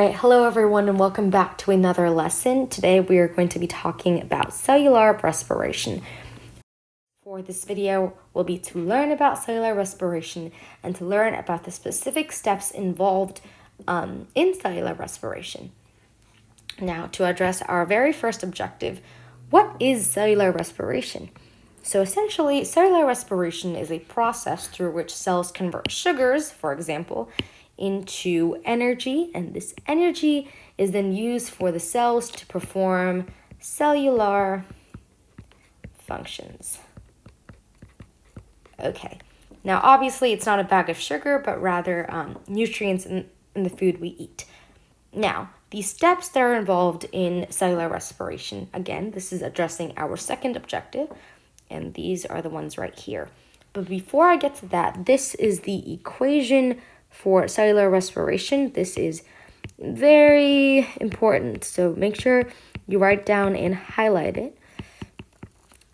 Alright, hello everyone and welcome back to another lesson. Today we are going to be talking about cellular respiration. For this video will be to learn about cellular respiration and to learn about the specific steps involved in cellular respiration. Now, to address our very first objective, what is cellular respiration? So essentially, cellular respiration is a process through which cells convert sugars, for example, into energy, and this energy is then used for the cells to perform cellular functions. Okay, now obviously it's not a bag of sugar, but rather nutrients in the food we eat. Now, the steps that are involved in cellular respiration, again, this is addressing our second objective, and these are the ones right here. But before I get to that, this is the equation for cellular respiration. This is very important, so make sure you write down and highlight it.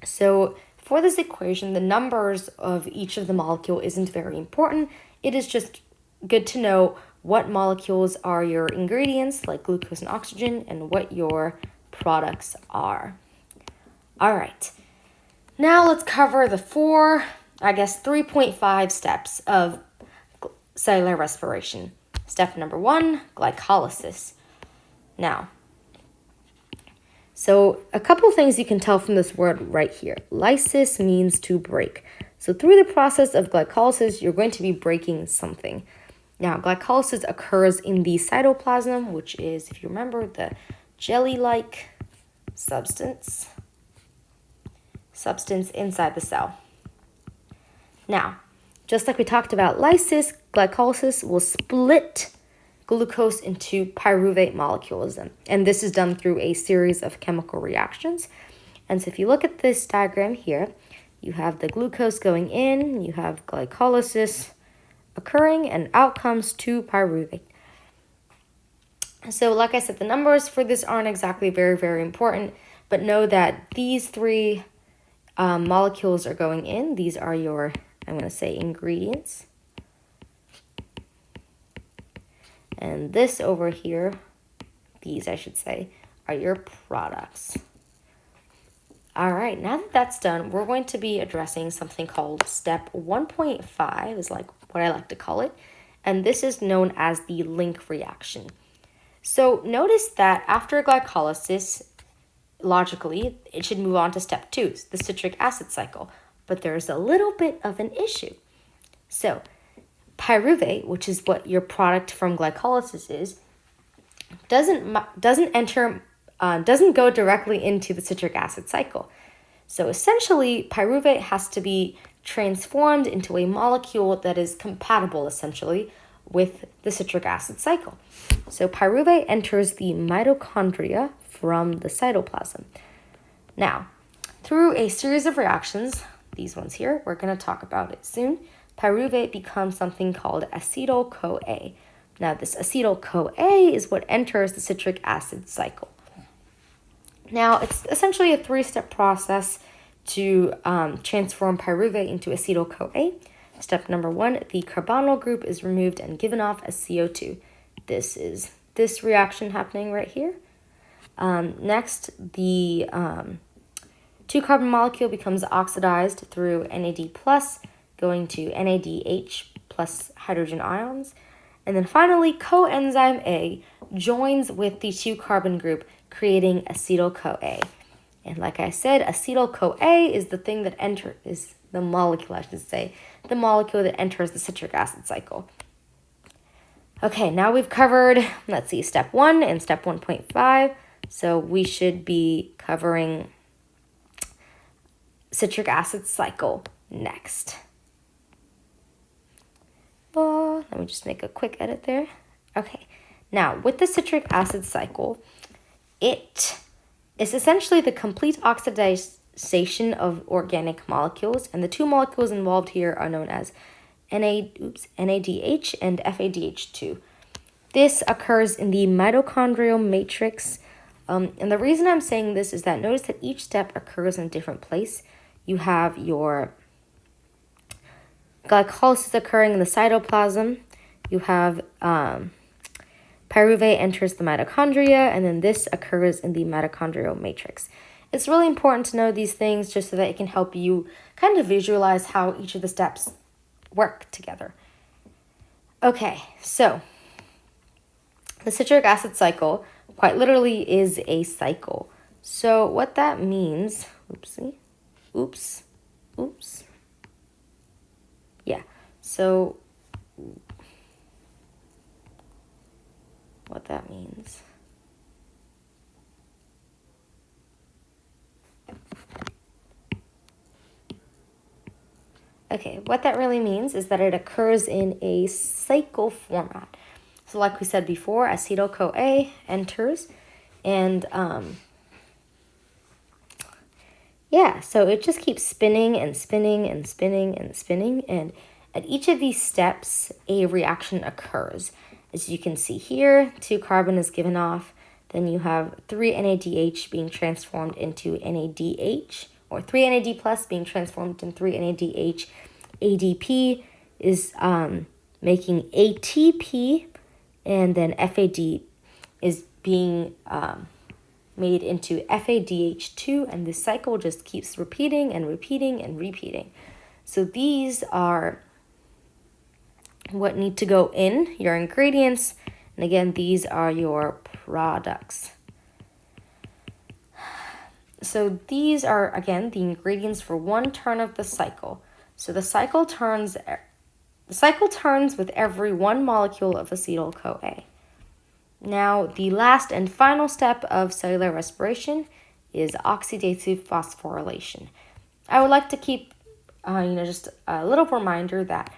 So for this equation, the numbers of each of the molecule isn't very important. It is just good to know what molecules are your ingredients, like glucose and oxygen, and what your products are. All right, now let's cover the 3.5 steps of cellular respiration. Step number 1, glycolysis. Now, so a couple things you can tell from this word right here. Lysis means to break. So through the process of glycolysis, you're going to be breaking something. Now, glycolysis occurs in the cytoplasm, which is, if you remember, the jelly-like substance inside the cell. Now, just like we talked about lysis, glycolysis will split glucose into pyruvate molecules. And this is done through a series of chemical reactions. And so if you look at this diagram here, you have the glucose going in, you have glycolysis occurring, and out comes 2 pyruvate. So like I said, the numbers for this aren't exactly very, very important, but know that these 3 molecules are going in. These are your, I'm going to say, ingredients. And this over here, these I should say, are your products. All right, now that that's done, we're going to be addressing something called step 1.5, is like what I like to call it. And this is known as the link reaction. So notice that after glycolysis, logically, it should move on to step 2, the citric acid cycle. But there's a little bit of an issue. So pyruvate, which is what your product from glycolysis is, doesn't go directly into the citric acid cycle. So essentially, pyruvate has to be transformed into a molecule that is compatible, essentially, with the citric acid cycle. So pyruvate enters the mitochondria from the cytoplasm. Now, through a series of reactions, these ones here, we're going to talk about it soon, pyruvate becomes something called acetyl-CoA. Now, this acetyl-CoA is what enters the citric acid cycle. Now, it's essentially a 3-step process to transform pyruvate into acetyl-CoA. Step number 1, the carbonyl group is removed and given off as CO2. This is this reaction happening right here. Next, the 2-carbon molecule becomes oxidized through NAD+, going to NADH plus hydrogen ions. And then finally, coenzyme A joins with the 2-carbon group, creating acetyl-CoA. And like I said, acetyl-CoA is the thing that is the molecule, I should say, the molecule that enters the citric acid cycle. Okay, now we've covered, let's see, step 1 and step 1.5. So we should be covering citric acid cycle next. Let me just make a quick edit there. Okay, now with the citric acid cycle, it is essentially the complete oxidation of organic molecules, and the 2 molecules involved here are known as NADH and FADH2. This occurs in the mitochondrial matrix, and the reason I'm saying this is that notice that each step occurs in a different place. You have your glycolysis occurring in the cytoplasm. You have Pyruvate enters the mitochondria, and then this occurs in the mitochondrial matrix. It's really important to know these things just so that it can help you kind of visualize how each of the steps work together. Okay, so the citric acid cycle quite literally is a cycle. So what that means, yeah, so what that means. Okay, what that really means is that it occurs in a cycle format. So like we said before, acetyl-CoA enters, and yeah, so it just keeps spinning and spinning and spinning and spinning, and at each of these steps, a reaction occurs. As you can see here, 2 carbon is given off, then you have 3 NADH being transformed into NADH, or 3 NAD plus being transformed into 3 NADH. ADP is making ATP, and then FAD is being made into FADH2, and this cycle just keeps repeating and repeating and repeating. So these are what need to go in, your ingredients, and again, these are your products. So these are, again, the ingredients for one turn of the cycle. So the cycle turns with every 1 molecule of acetyl-CoA. Now, the last and final step of cellular respiration is oxidative phosphorylation. I would like to keep, just a little reminder that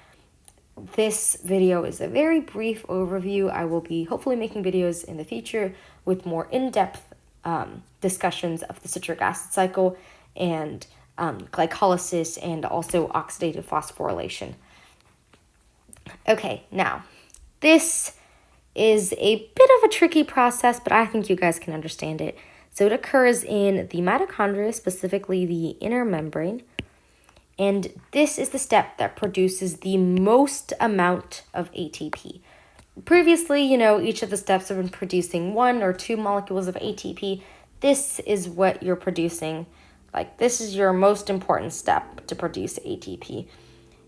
this video is a very brief overview. I will be hopefully making videos in the future with more in-depth discussions of the citric acid cycle and glycolysis and also oxidative phosphorylation. Okay, now, this is a bit of a tricky process, but I think you guys can understand it. So it occurs in the mitochondria, specifically the inner membrane, and this is the step that produces the most amount of ATP. Previously, each of the steps have been producing 1 or 2 molecules of ATP. This is what you're producing. This is your most important step to produce ATP.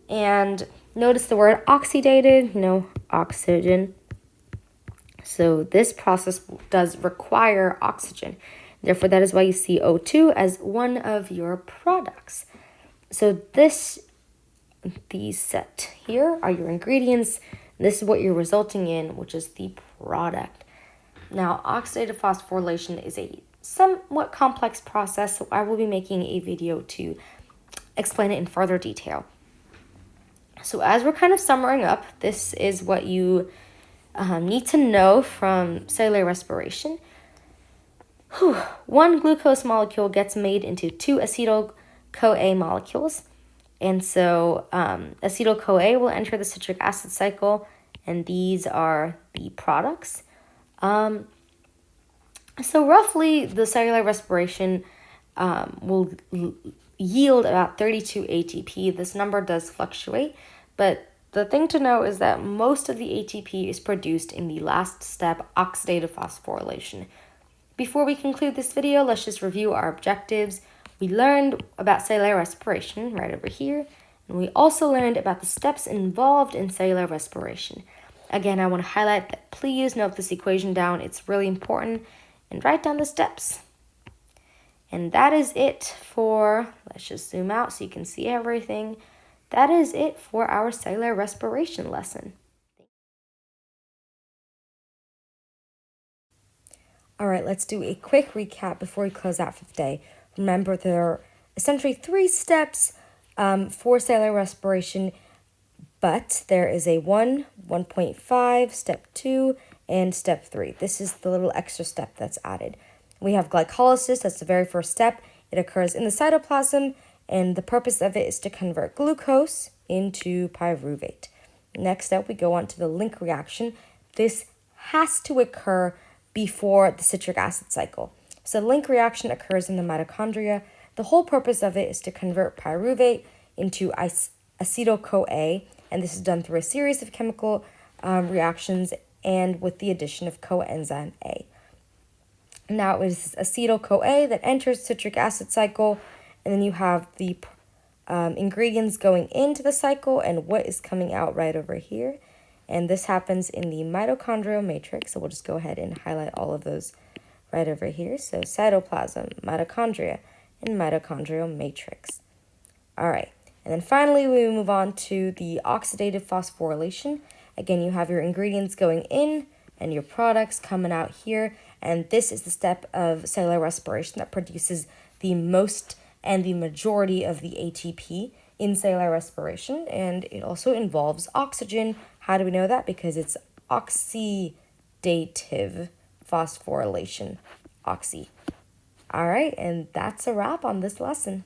And notice the word oxidated, oxygen. So this process does require oxygen. Therefore, that is why you see O2 as one of your products. So these set here are your ingredients. This is what you're resulting in, which is the product. Now, oxidative phosphorylation is a somewhat complex process, so I will be making a video to explain it in further detail. So as we're kind of summarizing up, this is what you need to know from cellular respiration. 1 glucose molecule gets made into 2 acetyl-CoA molecules. And so acetyl-CoA will enter the citric acid cycle, and these are the products. So roughly, the cellular respiration will yield about 32 ATP. This number does fluctuate, but the thing to know is that most of the ATP is produced in the last step, oxidative phosphorylation. Before we conclude this video, let's just review our objectives. We learned about cellular respiration right over here, and we also learned about the steps involved in cellular respiration. Again, I want to highlight that please note this equation down. It's really important, and write down the steps. And that is it for, let's just zoom out so you can see everything. That is it for our cellular respiration lesson. All right, let's do a quick recap before we close out for the day. Remember, there are essentially 3 steps for cellular respiration, but there is a 1, 1.5, step 2, and step 3. This is the little extra step that's added. We have glycolysis, that's the very first step. It occurs in the cytoplasm, and the purpose of it is to convert glucose into pyruvate. Next up, we go on to the link reaction. This has to occur before the citric acid cycle. So the link reaction occurs in the mitochondria. The whole purpose of it is to convert pyruvate into acetyl-CoA, and this is done through a series of chemical reactions and with the addition of coenzyme A. Now it is acetyl-CoA that enters citric acid cycle, and then you have the ingredients going into the cycle and what is coming out right over here. And this happens in the mitochondrial matrix, so we'll just go ahead and highlight all of those right over here. So cytoplasm, mitochondria, and mitochondrial matrix. All right, and then finally we move on to the oxidative phosphorylation. Again, you have your ingredients going in and your products coming out here, and this is the step of cellular respiration that produces the most and the majority of the ATP in cellular respiration, and it also involves oxygen. How do we know that? Because it's oxidative phosphorylation, oxy. All right, and that's a wrap on this lesson.